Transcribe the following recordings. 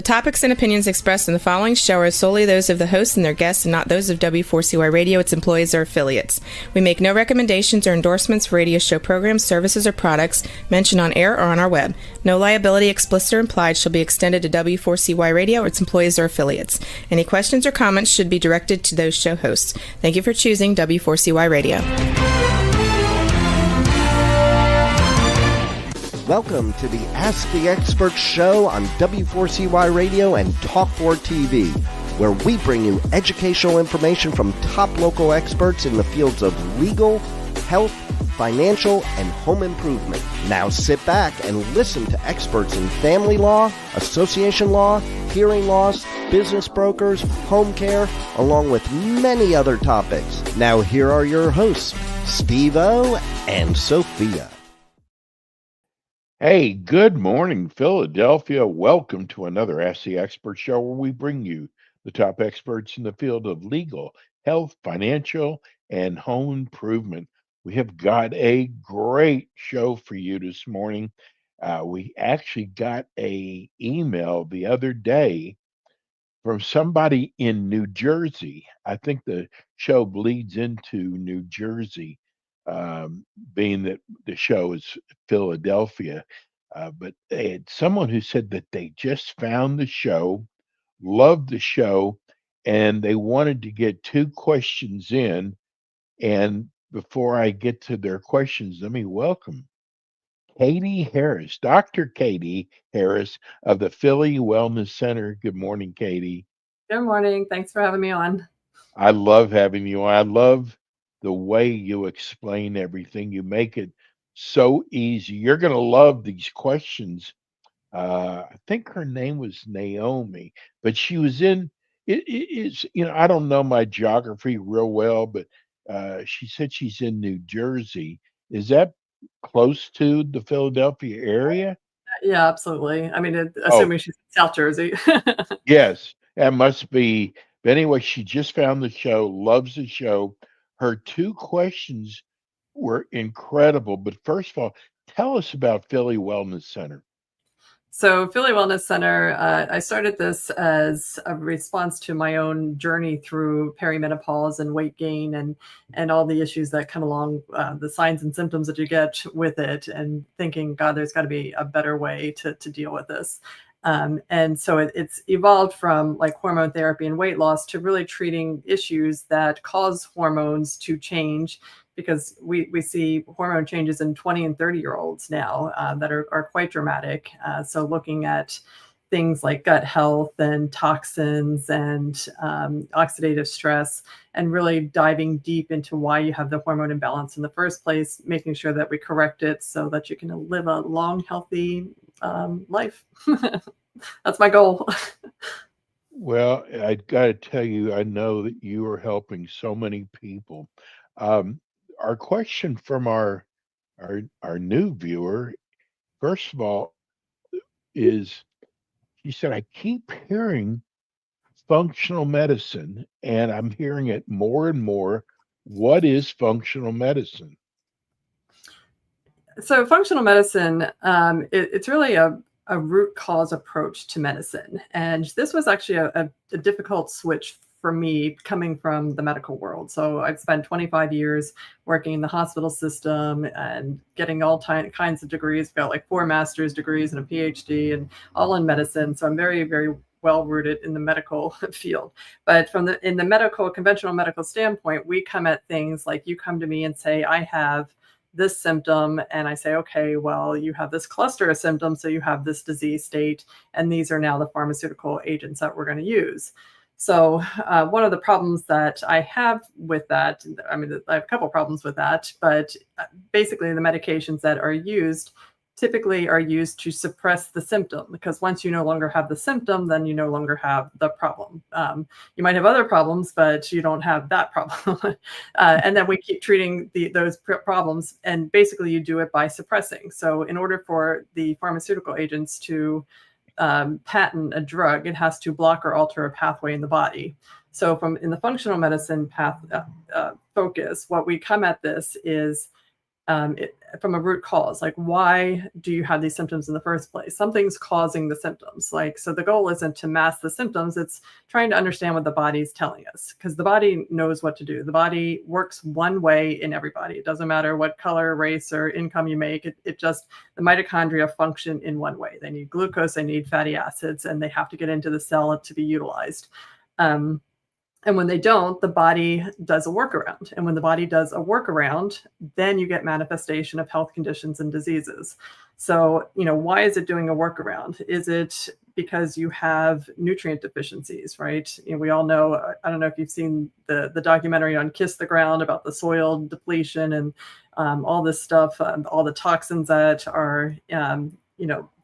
topics and opinions expressed in the following show are solely those of the hosts and their guests and not those of W4CY Radio, its employees, or affiliates. We make no recommendations or endorsements for radio show programs, services, or products mentioned on air or on our web. No liability, explicit or implied, shall be extended to W4CY Radio or its employees or affiliates. Any questions or comments should be directed to those show hosts. Thank you for choosing W4CY Radio. Welcome to the Ask the Expert show on W4CY Radio and Talk4 TV, where we bring you educational information from top local experts in the fields of legal, health, financial, and home improvement. Now sit back and listen to experts in family law, association law, hearing loss, business brokers, home care, along with many other topics. Now here are your hosts, Steve-O and Sophia. Hey, good morning, Philadelphia. Welcome to another Ask the Expert show where we bring you the top experts in the field of legal, health, financial, and home improvement. We have got a great show for you this morning. We actually got an email the other day from somebody in New Jersey. I think the show bleeds into New Jersey, being that the show is Philadelphia. But they had someone who said that they just found the show, loved the show, and they wanted to get two questions in. And before I get to their questions, let me welcome Katie Harris, Dr. Katie Harris of the Philly Wellness Center. Good morning, Katie. Good morning. Thanks for having me on. I love having you on. I love the way you explain everything. You make it so easy. You're going to love these questions. I think her name was Naomi, but she was in it's I don't know my geography real well, but she said she's in New Jersey. Is that close to the Philadelphia area? Yeah, absolutely. I mean, assuming she's in South Jersey. Yes, that must be. But anyway, she just found the show, loves the show. Her two questions were incredible. But first of all, tell us about Philly Wellness Center. So Philly Wellness Center, I started this as a response to my own journey through perimenopause and weight gain and all the issues that come along, the signs and symptoms that you get with it, and thinking, God, there's got to be a better way to deal with this. And so it's evolved from like hormone therapy and weight loss to really treating issues that cause hormones to change, because we see hormone changes in 20 and 30-year-olds now that are quite dramatic. So looking at things like gut health and toxins and oxidative stress, and really diving deep into why you have the hormone imbalance in the first place, making sure that we correct it so that you can live a long, healthy life. That's my goal. Well, I got to tell you, I know that you are helping so many people. Our question from our new viewer, first of all, is she said, I keep hearing functional medicine, and I'm hearing it more and more. What is functional medicine? So functional medicine, it's really a root cause approach to medicine. And this was actually a difficult switch for me coming from the medical world. So I've spent 25 years working in the hospital system and getting all kinds of degrees. I've got like 4 master's degrees and a PhD, and all in medicine. So I'm very, very well rooted in the medical field. But in the medical, conventional medical standpoint, we come at things like, you come to me and say, I have this symptom, and I say, okay, well, you have this cluster of symptoms, so you have this disease state, and these are now the pharmaceutical agents that we're going to use. So one of the problems that I have with that, I mean, I have a couple problems with that, but basically the medications that are used typically are used to suppress the symptom, because once you no longer have the symptom, then you no longer have the problem. You might have other problems, but you don't have that problem. And then we keep treating those problems, and basically you do it by suppressing. So in order for the pharmaceutical agents to patent a drug, it has to block or alter a pathway in the body. So in the functional medicine path focus, what we come at this is from a root cause, like why do you have these symptoms in the first place? Something's causing the symptoms. Like, so the goal isn't to mask the symptoms, it's trying to understand what the body's telling us, because the body knows what to do. The body works one way in everybody. It doesn't matter what color, race, or income you make. It just, the mitochondria function in one way. They need glucose, they need fatty acids, and they have to get into the cell to be utilized. And when they don't, the body does a workaround. And when the body does a workaround, then you get manifestation of health conditions and diseases. So, why is it doing a workaround? Is it because you have nutrient deficiencies, right? We all know, I don't know if you've seen the documentary on Kiss the Ground about the soil depletion and all this stuff, all the toxins that are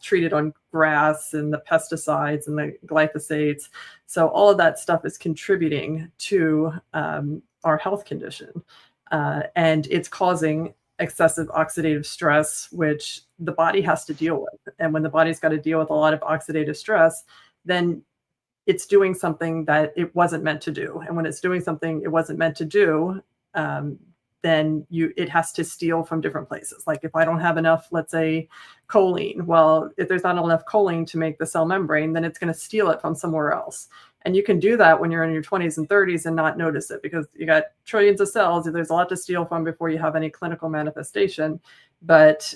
treated on grass and the pesticides and the glyphosates. So all of that stuff is contributing to our health condition. And it's causing excessive oxidative stress, which the body has to deal with. And when the body's got to deal with a lot of oxidative stress, then it's doing something that it wasn't meant to do. And when it's doing something it wasn't meant to do, then it has to steal from different places. Like if I don't have enough, let's say, choline, well, if there's not enough choline to make the cell membrane, then it's going to steal it from somewhere else. And you can do that when you're in your 20s and 30s and not notice it, because you got trillions of cells. There's a lot to steal from before you have any clinical manifestation. But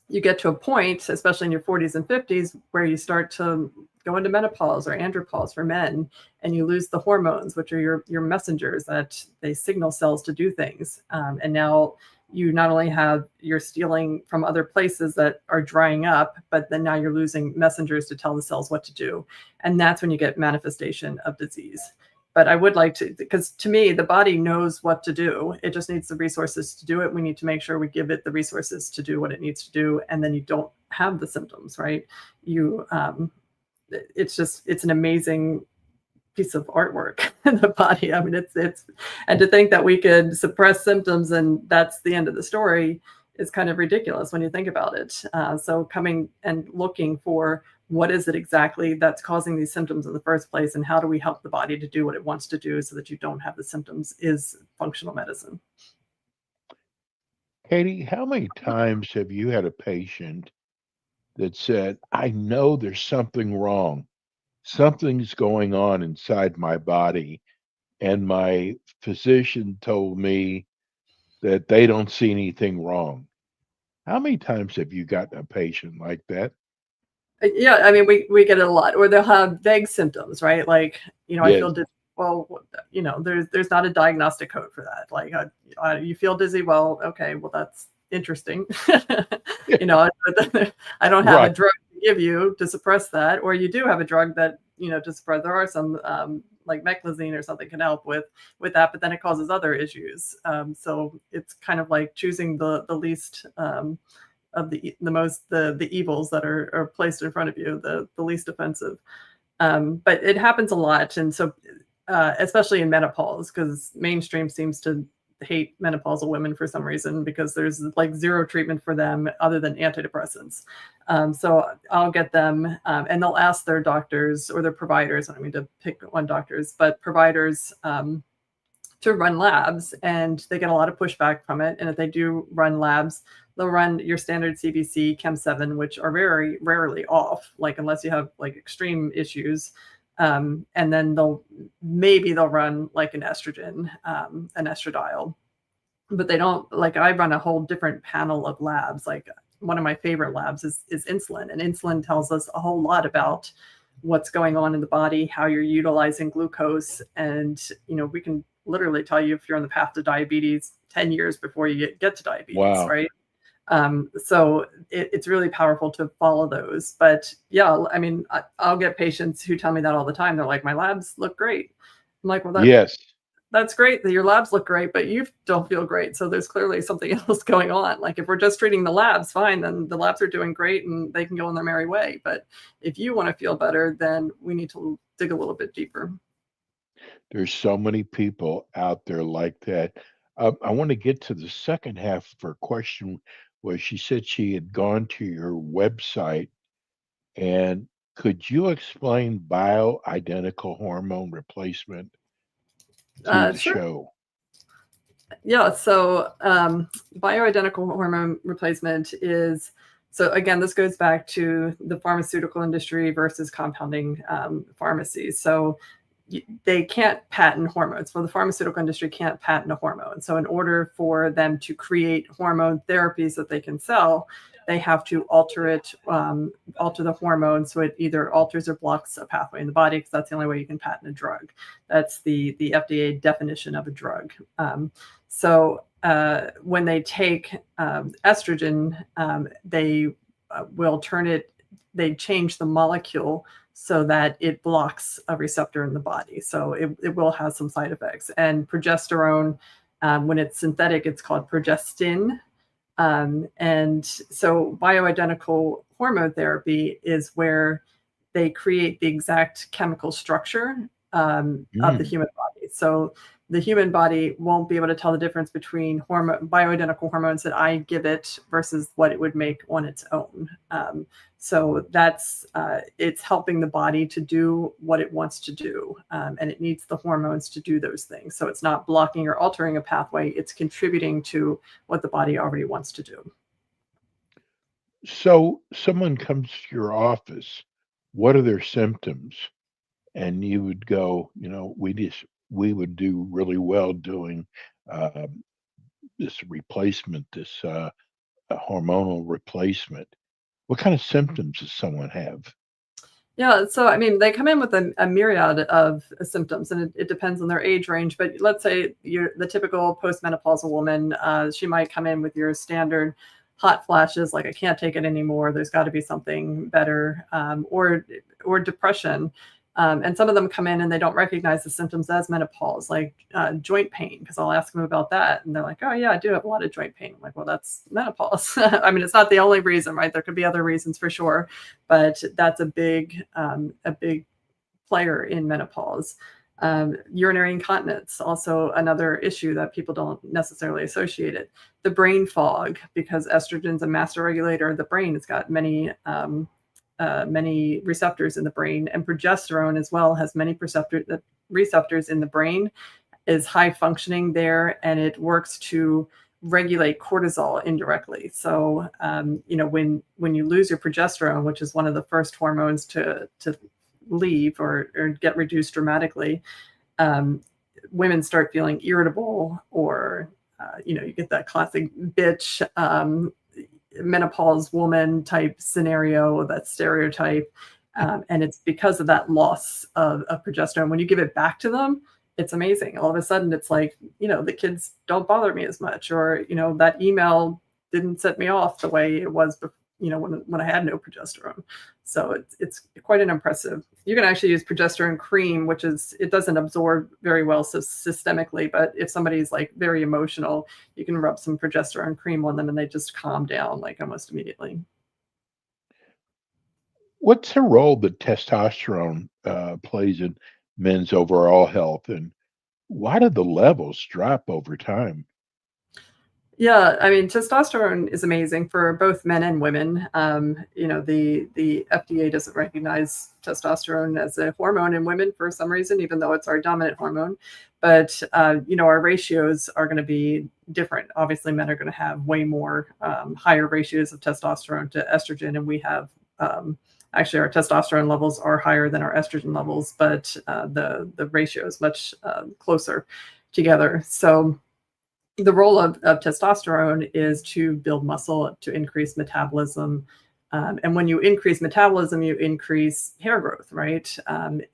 you get to a point, especially in your 40s and 50s, where you start to go into menopause or andropause for men, and you lose the hormones, which are your messengers that they signal cells to do things. And now you not only you're stealing from other places that are drying up, but then now you're losing messengers to tell the cells what to do. And that's when you get manifestation of disease. But I would like to, because to me, the body knows what to do. It just needs the resources to do it. We need to make sure we give it the resources to do what it needs to do. And then you don't have the symptoms, right? It's an amazing piece of artwork in the body. I mean, and to think that we could suppress symptoms and that's the end of the story is kind of ridiculous when you think about it. So coming and looking for what is it exactly that's causing these symptoms in the first place, and how do we help the body to do what it wants to do so that you don't have the symptoms, is functional medicine. Katie, how many times have you had a patient that said, I know there's something wrong? Something's going on inside my body, and my physician told me that they don't see anything wrong. How many times have you gotten a patient like that? Yeah, I mean, we get it a lot, or they'll have vague symptoms, right? Like, I Yes. feel dizzy. Well, there's not a diagnostic code for that. Like, you feel dizzy. Well, okay, well, that's interesting. I don't have a Right. drug to give you to suppress that, or you do have a drug that, to suppress. There are some like meclizine or something can help with that, but then it causes other issues. So it's kind of like choosing the least of the evils that are placed in front of you, the least offensive. But it happens a lot. And so, especially in menopause, because mainstream seems to hate menopausal women for some reason, because there's like zero treatment for them other than antidepressants. So I'll get them and they'll ask their doctors or their providers. I don't mean to pick on doctors, but providers, to run labs, and they get a lot of pushback from it. And if they do run labs, they'll run your standard CBC, Chem7, which are very rarely off, like unless you have like extreme issues. And then they'll run like an estrogen, an estradiol, but they don't, like, I run a whole different panel of labs. Like one of my favorite labs is insulin, and insulin tells us a whole lot about what's going on in the body, how you're utilizing glucose. And, we can literally tell you if you're on the path to diabetes 10 years before you get to diabetes, Wow. right? So it's really powerful to follow those. But yeah, I mean, I'll get patients who tell me that all the time. They're like, my labs look great. I'm like, well, Yes. that's great that your labs look great, but you don't feel great. So there's clearly something else going on. Like if we're just treating the labs, fine, then the labs are doing great and they can go on their merry way. But if you want to feel better, then we need to dig a little bit deeper. There's so many people out there like that. I want to get to the second half of her question, where she said she had gone to your website. And could you explain bioidentical hormone replacement to the Sure. show? Yeah, so bioidentical hormone replacement is, so again, this goes back to the pharmaceutical industry versus compounding pharmacies. So they can't patent hormones. Well, the pharmaceutical industry can't patent a hormone. So in order for them to create hormone therapies that they can sell, they have to alter the hormone so it either alters or blocks a pathway in the body, because that's the only way you can patent a drug. That's the FDA definition of a drug. When they take estrogen, they will turn it, they change the molecule so that it blocks a receptor in the body. So it will have some side effects. And progesterone, when it's synthetic, it's called progestin. And so bioidentical hormone therapy is where they create the exact chemical structure of the human body. So the human body won't be able to tell the difference between bioidentical hormones that I give it versus what it would make on its own. So that's it's helping the body to do what it wants to do, and it needs the hormones to do those things. So it's not blocking or altering a pathway; it's contributing to what the body already wants to do. So someone comes to your office, what are their symptoms? And you would go, we would do really well doing uh, this replacement, this hormonal replacement. What kind of symptoms does someone have? Yeah, so I mean, they come in with a myriad of symptoms, and it depends on their age range. But let's say you're the typical postmenopausal woman. She might come in with your standard hot flashes, like I can't take it anymore. There's got to be something better, or depression. And some of them come in and they don't recognize the symptoms as menopause, like joint pain, because I'll ask them about that. And they're like, oh, yeah, I do have a lot of joint pain. I'm like, well, that's menopause. I mean, it's not the only reason, right? There could be other reasons for sure. But that's a big player in menopause. Urinary incontinence, also another issue that people don't necessarily associate it. The brain fog, because estrogen's a master regulator of the brain. It's got many receptors in the brain, and progesterone as well has many receptors in the brain, is high functioning there, and it works to regulate cortisol indirectly. So, when you lose your progesterone, which is one of the first hormones to leave or get reduced dramatically, women start feeling irritable, or you get that classic bitch menopause woman type scenario, that stereotype. And it's because of that loss of progesterone. When you give it back to them, it's amazing. All of a sudden it's like, the kids don't bother me as much, or, that email didn't set me off the way it was, when I had no progesterone. So it's quite an impressive. You can actually use progesterone cream, which it doesn't absorb very well systemically, but if somebody's like very emotional, you can rub some progesterone cream on them and they just calm down like almost immediately. What's the role that testosterone plays in men's overall health, and why do the levels drop over time? Yeah, I mean, testosterone is amazing for both men and women. The FDA doesn't recognize testosterone as a hormone in women for some reason, even though it's our dominant hormone. But our ratios are going to be different. Obviously, men are going to have way more higher ratios of testosterone to estrogen, and we have actually our testosterone levels are higher than our estrogen levels, but the ratio is much closer together. So the role of testosterone is to build muscle, to increase metabolism. And when you increase metabolism, you increase hair growth, right?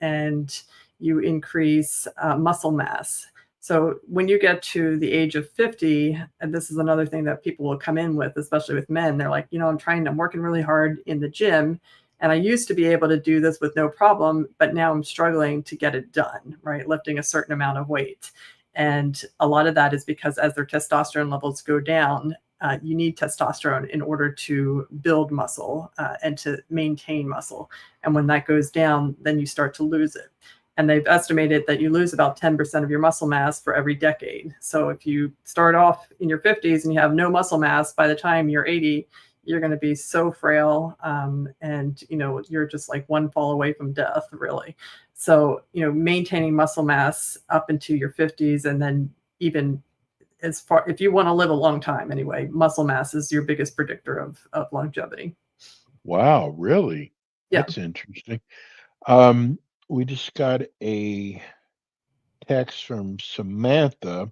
And you increase muscle mass. So when you get to the age of 50, and this is another thing that people will come in with, especially with men, they're like, I'm working really hard in the gym, and I used to be able to do this with no problem, but now I'm struggling to get it done, right? Lifting a certain amount of weight. And a lot of that is because as their testosterone levels go down, you need testosterone in order to build muscle and to maintain muscle. And when that goes down, then you start to lose it. And they've estimated that you lose about 10% of your muscle mass for every decade. So if you start off in your 50s and you have no muscle mass, by the time you're 80, you're going to be so frail. And you're just like one fall away from death, really. So, maintaining muscle mass up into your 50s, and then even as far, if you want to live a long time anyway, muscle mass is your biggest predictor of longevity. Wow, really? Yeah. That's interesting. Um, we just got a text from Samantha.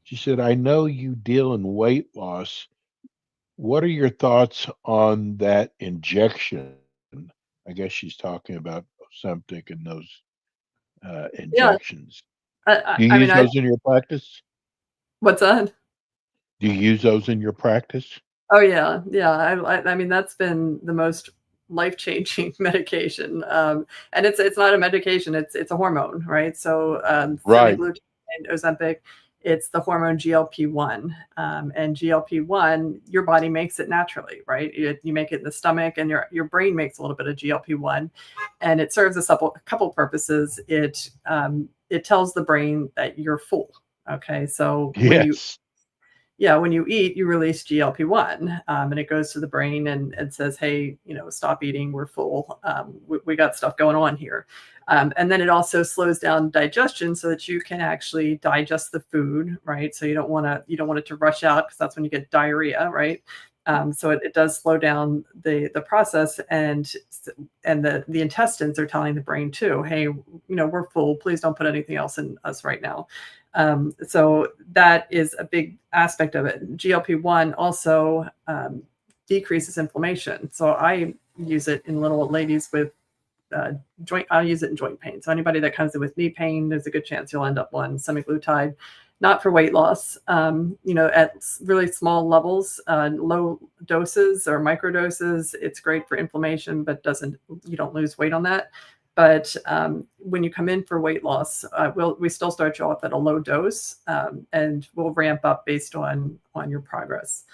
She said, I know you deal in weight loss. What are your thoughts on that injection? I guess she's talking about Ozempic and those Yeah. injections. I, Do you I mean, use those in your practice? what's that? Do you use those in your practice? Oh yeah, yeah. I mean, that's been the most life-changing medication. And it's not a medication; it's a hormone, right? So Right. semaglutide and Ozempic, it's the hormone GLP-1, and GLP-1, your body makes it naturally, right? You make it in the stomach, and your brain makes a little bit of GLP-1, and it serves a couple purposes. It tells the brain that you're full. Okay, so Yes. when you eat, you release GLP-1, and it goes to the brain and says, hey, stop eating. We're full. We got stuff going on here. And then it also slows down digestion so that you can actually digest the food, right? So you don't want it to rush out, because that's when you get diarrhea, right? So it does slow down the process, and the intestines are telling the brain too, hey, we're full. Please don't put anything else in us right now. So that is a big aspect of it. GLP-1 also decreases inflammation. So I use it in little ladies with I'll use it in joint pain. So anybody that comes in with knee pain, there's a good chance you'll end up on semaglutide. Not for weight loss, at really small levels, low doses or micro doses. It's great for inflammation, but you don't lose weight on that. But when you come in for weight loss, we still start you off at a low dose, and we'll ramp up based on your progress.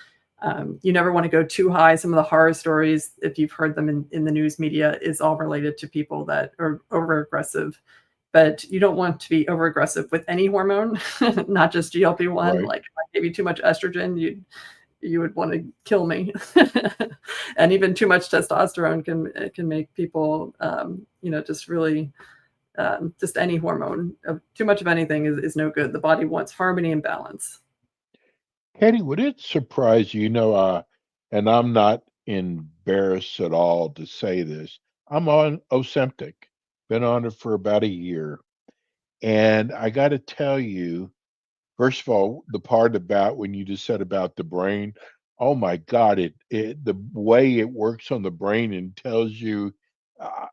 You never want to go too high. Some of the horror stories, if you've heard them in the news media, is all related to people that are over aggressive. But you don't want to be over aggressive with any hormone, not just GLP-1. Right. Like if I gave you too much estrogen, you would want to kill me. And even too much testosterone can make people, just really, just any hormone. Too much of anything is no good. The body wants harmony and balance. Katie, would it surprise you, and I'm not embarrassed at all to say this, I'm on Ozempic, been on it for about a year. And I got to tell you, first of all, the part about when you just said about the brain, oh my God, the way it works on the brain and tells you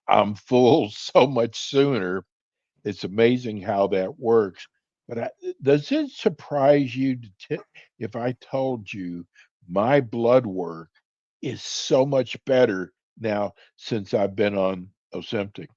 I'm full so much sooner. It's amazing how that works. But does it surprise you if I told you my blood work is so much better now since I've been on Ozempic?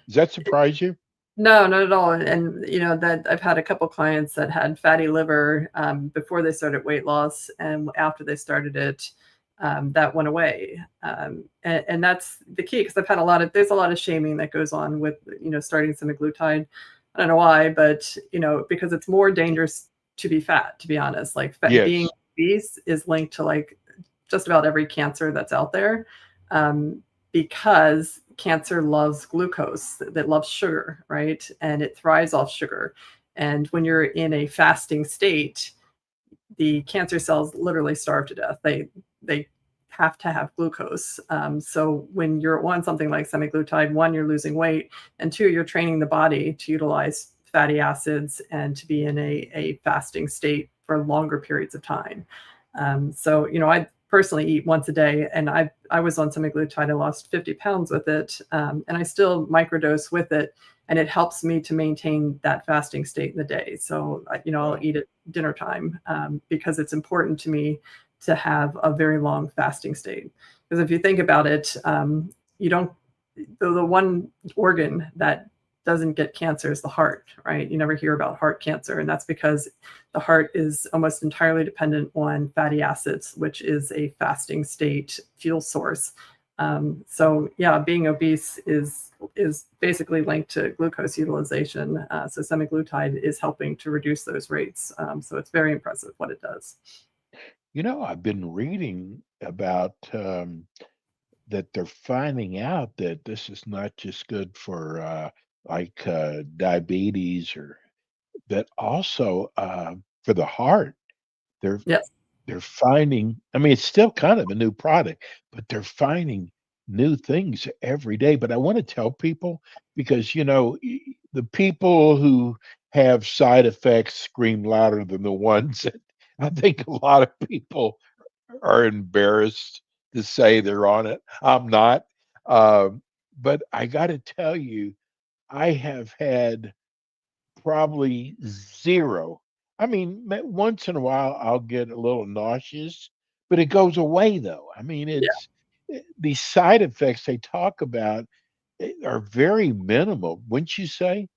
Does that surprise you? No, not at all. And that I've had a couple clients that had fatty liver before they started weight loss, and after they started it, that went away. And that's the key, because I've had there's a lot of shaming that goes on with starting semaglutide. I don't know why, but because it's more dangerous to be fat, to be honest. Like being Yes. obese is linked to like just about every cancer that's out there. Because cancer loves glucose, that loves sugar, right? And it thrives off sugar. And when you're in a fasting state, the cancer cells literally starve to death. They have to have glucose. So when you're on something like semaglutide, one, you're losing weight, and two, you're training the body to utilize fatty acids and to be in a fasting state for longer periods of time. So I personally eat once a day, and I was on semaglutide. I lost 50 pounds with it, and I still microdose with it, and it helps me to maintain that fasting state in the day. So I'll eat at dinner time, because it's important to me to have a very long fasting state. Because if you think about it, you don't the one organ that doesn't get cancer is the heart, right? You never hear about heart cancer, and that's because the heart is almost entirely dependent on fatty acids, which is a fasting state fuel source. So yeah, being obese is basically linked to glucose utilization. So semaglutide is helping to reduce those rates. So it's very impressive what it does. I've been reading about that they're finding out that this is not just good for diabetes, or that also for the heart. They're Yes. they're finding, I mean, it's still kind of a new product, but they're finding new things every day. But I want to tell people because, the people who have side effects scream louder than the ones that I think a lot of people are embarrassed to say they're on it. I'm not. Um, but I got to tell you, I have had probably 0. I mean, once in a while, I'll get a little nauseous, but it goes away, though. I mean, these side effects they talk about are very minimal, wouldn't you say?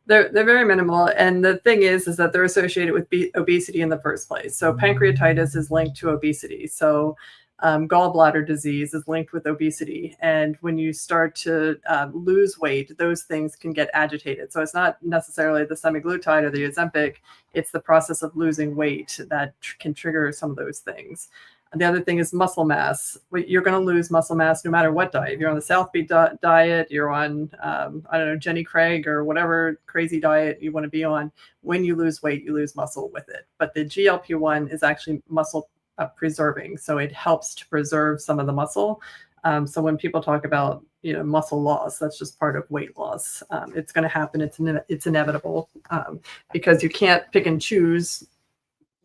They're very minimal, and the thing is that they're associated with obesity in the first place. So pancreatitis is linked to obesity. So gallbladder disease is linked with obesity, and when you start to lose weight, those things can get agitated. So it's not necessarily the semaglutide or the Ozempic; it's the process of losing weight that can trigger some of those things. And the other thing is muscle mass. You're going to lose muscle mass no matter what diet. If you're on the South Beat diet, you're on, I don't know, Jenny Craig or whatever crazy diet you want to be on. When you lose weight, you lose muscle with it. But the GLP-1 is actually muscle preserving. So it helps to preserve some of the muscle. So when people talk about, muscle loss, that's just part of weight loss. It's going to happen. It's inevitable because you can't pick and choose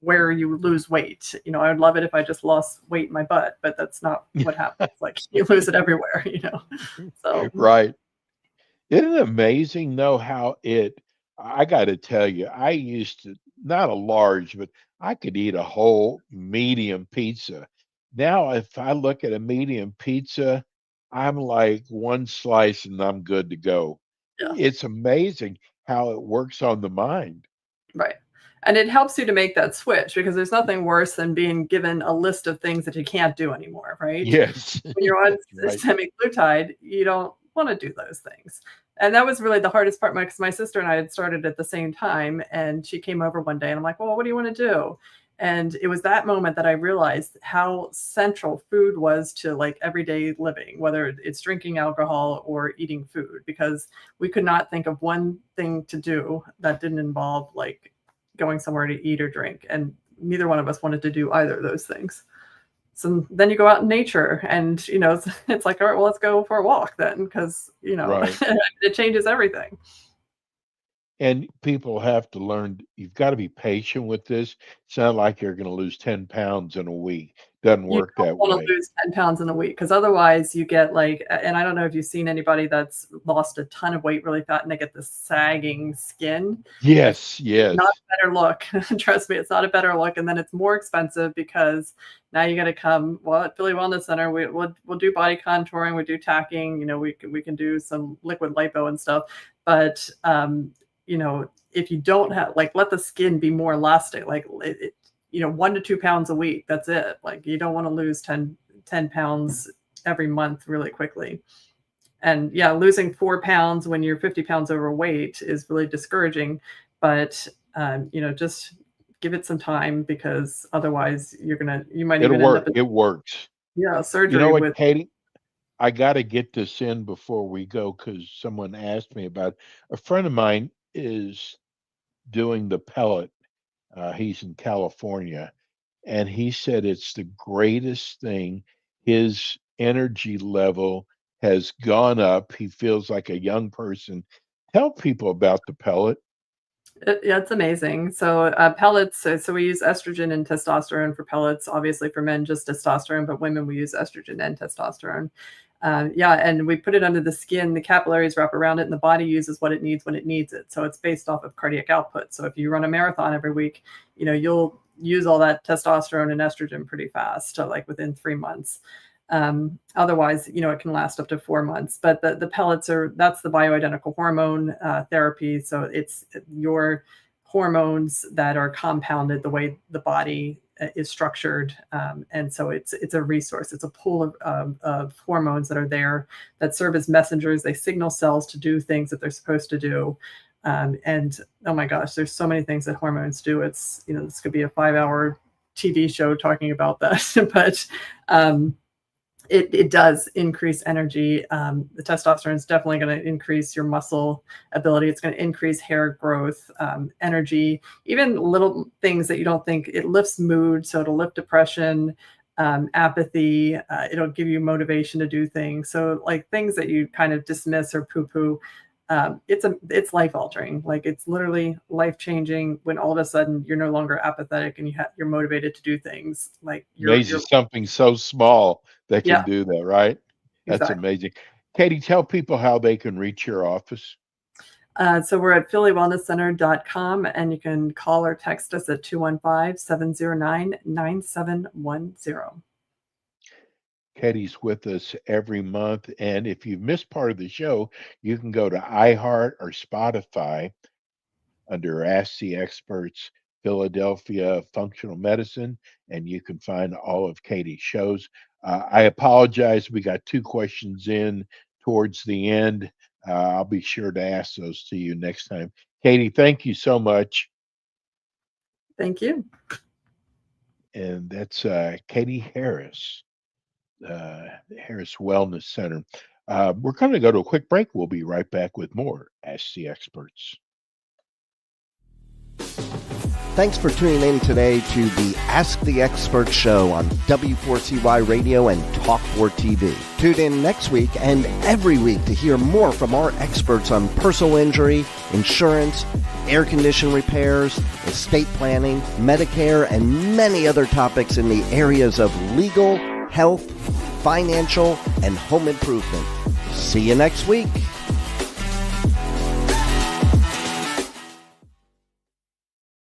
where you lose weight. I would love it if I just lost weight in my butt, but that's not what happens. Like you lose it everywhere, So Right. Isn't it amazing though how I got to tell you, I used to, not a large, but I could eat a whole medium pizza. Now, if I look at a medium pizza, I'm like one slice and I'm good to go. yeah, It's amazing how it works on the mind. right. And it helps you to make that switch because there's nothing worse than being given a list of things that you can't do anymore, right? Yes, When you're on that's right. semaglutide, you don't want to do those things. And that was really the hardest part because my sister and I had started at the same time, and she came over one day and I'm like, well, what do you want to do? And it was that moment that I realized how central food was to like everyday living, whether it's drinking alcohol or eating food, because we could not think of one thing to do that didn't involve like going somewhere to eat or drink. And neither one of us wanted to do either of those things. So then you go out in nature and, it's like, all right, well, let's go for a walk then. Cause, Right. it changes everything. And people have to learn, you've got to be patient with this. It's not like you're going to lose 10 pounds in a week. Doesn't You work don't that want to way. lose 10 pounds in a week because otherwise you get like, and I don't know if you've seen anybody that's lost a ton of weight really fat and they get this sagging skin. It's Yes, not yes. a better look. Trust me, it's not a better look. And then it's more expensive because now you got to come. Well, at Philly Wellness Center, we'll do body contouring, we do tacking. We can do some liquid lipo and stuff. But if you don't have let the skin be more elastic, 1 to 2 pounds a week. That's it. Like you don't want to lose 10 pounds every month really quickly. And yeah, losing 4 pounds when you're 50 pounds overweight is really discouraging. But just give it some time because otherwise you might It'll even end up work. in It works. You know surgery what, with. Katie? I got to get this in before we go because someone asked me about it. A friend of mine is doing the pellet. He's in California, and he said it's the greatest thing. His energy level has gone up. He feels like a young person. Tell people about the pellet. Yeah, it's amazing. So pellets. So we use estrogen and testosterone for pellets. Obviously, for men, just testosterone, but women we use estrogen and testosterone. Yeah, and we put it under the skin. The capillaries wrap around it, and the body uses what it needs when it needs it. So it's based off of cardiac output. So if you run a marathon every week, you'll use all that testosterone and estrogen pretty fast, so like within 3 months. Otherwise, it can last up to 4 months. But the pellets that's the bioidentical hormone therapy. So it's your hormones that are compounded the way the body is structured, and so it's a resource. It's a pool of hormones that are there that serve as messengers. They signal cells to do things that they're supposed to do. And oh my gosh, there's so many things that hormones do. It's this could be a 5-hour TV show talking about that, but it does increase energy. The testosterone is definitely going to increase your muscle ability. It's going to increase hair growth, energy, even little things that you don't think. It lifts mood, so it'll lift depression, apathy. It'll give you motivation to do things. So like things that you kind of dismiss or poo-poo, it's life altering. Like it's literally life changing when all of a sudden you're no longer apathetic and you're motivated to do things. Like Amazing, something so small that can yeah, do that, right? That's exactly. amazing. Katie, tell people how they can reach your office. So we're at phillywellnesscenter.com, and you can call or text us at 215-709-9710. Katie's with us every month. And if you've missed part of the show, you can go to iHeart or Spotify under Ask the Experts Philadelphia Functional Medicine, and you can find all of Katie's shows. I apologize. We got 2 questions in towards the end. I'll be sure to ask those to you next time. Katie, thank you so much. Thank you. And that's Katie Harris, Harris Wellness Center. We're going to go to a quick break. We'll be right back with more Ask the Experts. Thanks for tuning in today to the Ask the Expert show on W4CY Radio and Talk4 TV. Tune in next week and every week to hear more from our experts on personal injury, insurance, air condition repairs, estate planning, Medicare, and many other topics in the areas of legal, health, financial, and home improvement. See you next week.